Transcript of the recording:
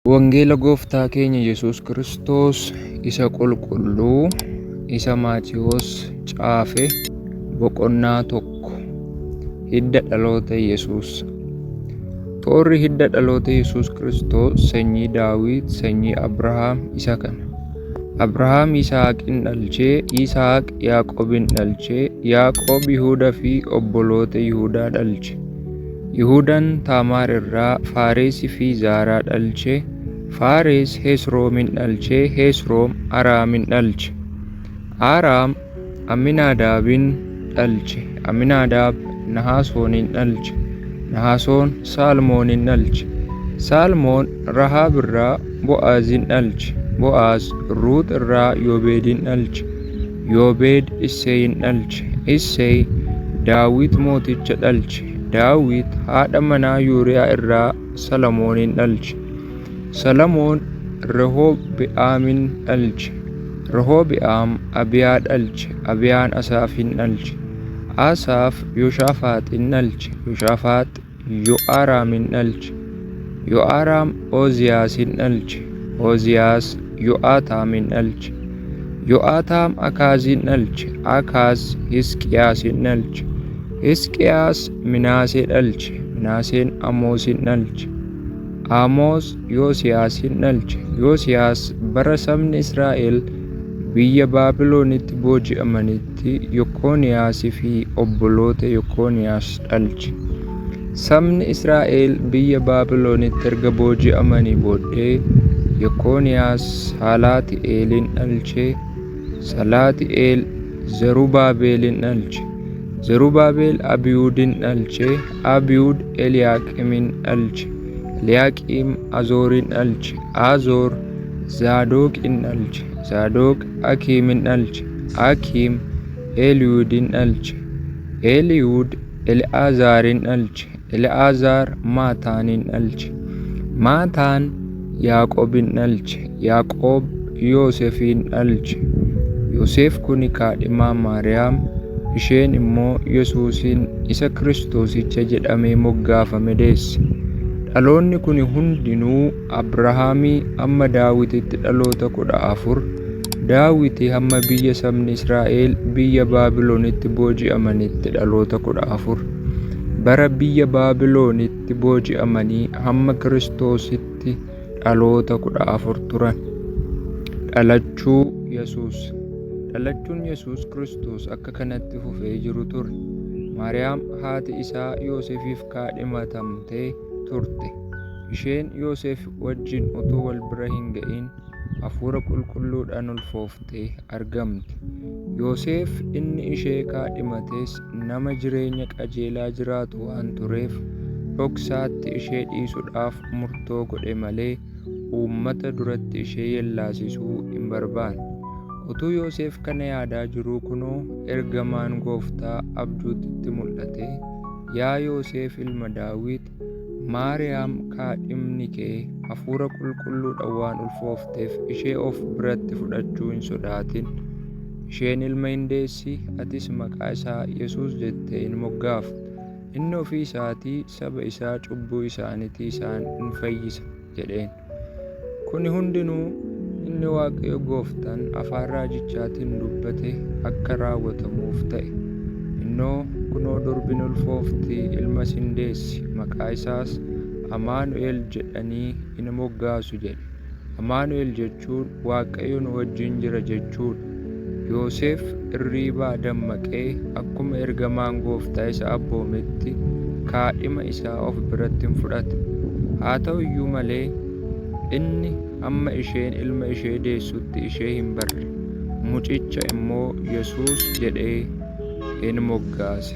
Wangeela Gooftaa keenya Yesuus Kiristoos isa qulqulluu isa Maatiyos caafe boqonnaa 1. Hidda dhaloota Yesuus. Toorri hidda dhaloota Yesuus Kiristoos sanyii Daawit, sanyii Abrahaam isa kana. Abrahaam Yisaaqin dhalchee, Yisaaq Yaaqoobin dhalchee, Yaaqoob Yihuudaa fi obboloota Yihuudaa dhalche. Yihuudaan Taamaar irraa Faaresii fi Zaaraa dhalche. Faares Hesroomin dhalchee, Hesroom Araamin dhalche. Araam Aminaadaabin dhalche. Aminaadaab Nahasoonin dhalche. Nahasoon Saalmoonin dhalche. Saalmoon Rahaab irraa Bo'aazin dhalche. Bo'aaz Ruut irraa Yoobeedin dhalche. Yoobeed Isseeyin dhalche. Isseey Daawit mooticha dhalche. Daawit haadha manaa Yuuriyaa irraa Salomoonin dhalche. Salomoon Rehoobi'aamin dhalche. Rehoobi'aam Abiyaa dhalche. Abiyaan Asaafin dhalche. Asaaf Yoshafaaxin dhalche. Yoshafaax Yo'aaraamin dhalche. Yo'aaraam Ooziyaasin dhalche. Ooziyaas Yo'aataamin dhalche. Yo'aataam Akaazin dhalche. Akaaz Hisqiyaasin dhalche. Hisqiyaas Minaasee dhalche. Minaaseen Amoosin dhalche. Amoos Yoosiyaasin dhalche. Yoosiyaas bara sabni Israa'el biyya Baabiloonitti booji'amanitti Yokooniyaasii fi obboloota Yokooniyaas dhalche. Sabni Israa'el biyya Baabiloonitti erga booji'amanii booddee Yokooniyaas Salaati'eelin dhalche. Salaati'eel Zarubaabelin dhalche. Zarubaabel Abiyuudin dhalche. Abiyuud Eliyaaqimin dhalche. Eliyaaqiim Azoorin dhalche. Azoor Zaadoqin dhalche. Zaadoq Akiimin dhalche. Akiim Eliyuudin dhalche. Eliyuud Eli'aazaarin dhalche. Eli'aazaar Maataanin dhalche. Maataan Yaaqoobin dhalche. Yaaqoob Yoosefin dhalche. Yoosef kuni kaadhimaa Maariyaam, isheen immoo Yesuusin isa Kiristoosicha jedhamee moggaafame deesse. Dhaloonni kun hundinuu Abrahaamii hamma Daawititti dhaloota 14, Daawiti hamma biyya sabni Israa'el biyya Baabiloonitti booji'amanitti dhaloota 14, bara biyya Baabiloonitti booji'amanii hamma Kiristoositti dhaloota 14 turan. Dhalachuu Yesuus. Dhalachuun Yesuus Kiristoos akka kanatti fufee jiru ture. Maariyaam haati isaa Yoosefiif kaadhimatamtee turte. Isheen Yoosef wajjin utuu wal bira hin ga'in Hafuura Qulqulluudhaan ulfooftee argamte. Yoosef inni ishee kaadhimates nama jireenya qajeelaa jiraatu waan tureef dhoksaatti ishee dhiisuudhaaf murtoo godhe malee uummata duratti ishee yellaasisuu hin barbaanne. Utuu Yoosef kana yaadaa jiruu kunoo ergamaan Gooftaa abjuutti mul'ate, yaa Yoosef ilma Daawit, Maariyaam kaadhimni kee Hafuura Qulqulluudhaan waan ulfoofteef ishee of biratti fudhachuu hin sodaatin. Isheen ilma hin deessi, atis maqaa isaa Yesuus jettee hin moggaaftu. Inni ofii isaatii saba isaa cubbuu isaaniitii isaan in fayyisa jedheen. Kuni hundinuu inni Waaqayyo Gooftaan afaan raajichaatiin dubbate akka raawwatamuuf ta'e. Innoo kunoo durbiin ulfoofti ilma sin deessi, maqaa isaas Amaanu'el jedhanii in moggaasu jedhe. Amaanu'el jechuun Waaqayyo nu wajjin jira jechuudha. Yoosef irriibaa dammaqee akkuma ergamaan Gooftaa isa abboometti kaadhima isaa of biratti hin fudhate. Haa ta'u iyyuu malee inni hamma isheen ilma ishee deessutti ishee hin barre. Mucicha immoo Yesuus jedhee in moggaase.